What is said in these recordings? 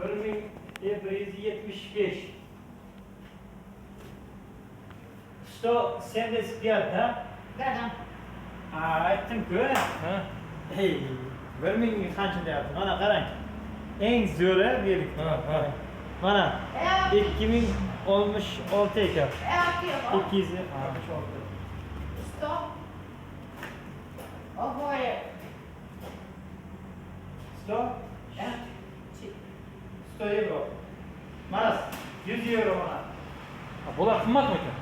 1175. 175, da? Dadam. Aytdim-ku. Ha? Hey, 1000 qancha deyapti? Mana qarang. Eng zo'ri berdik. Ha. Mana E, 2066 ekan. aqui, ó. 266. Stop. Agora. 100 É. Sim. 100 euro. Mana 100 euro mana. Bular qimmatmi ekan?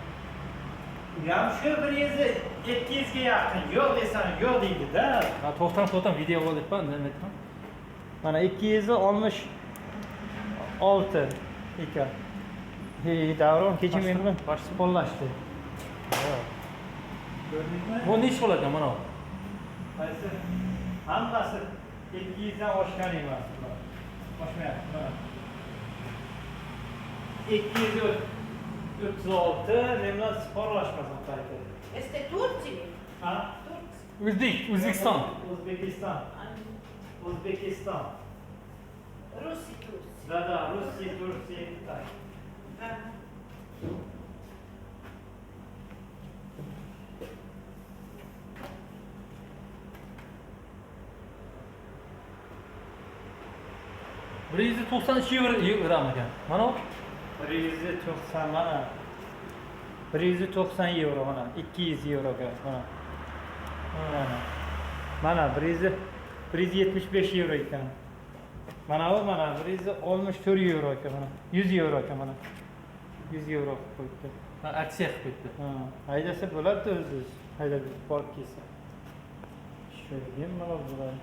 Ya shu 200 ga yaqin. Yo'q desam yo'q deydi-da. Ha, to'xtam, video olyapman, nima aytdim? Mana 266 ekan. Hey, Davron kecha men bilan qo'llashdi. Ko'rdingmi? Bu ne ish bo'ladi mana bu? Qaysi? Hammasi 200 dan oshgan emas. Oshmayapti. Mana 236 men bilan sporlashmasin qayta. Este é Turci. Ha? Turci. O'zbekiston. O'zbekiston. O'zbekiston. Russi Turci. Да, Россия, Турция, Китай. Ah. Bir 192 euro ekan. Mana bu 190 mana. 190 euro mana. 200 euroga mana. Mana 175 euro ekan. Mana bu mana 164 euro ekan mana. 100 euro ekan mana. 100 euro qo'yibdi. aksiya qilib ketdi. Ha, haydasa bo'ladi o'zi. Haydab borib kelsa. Shu bemalol bo'ladi.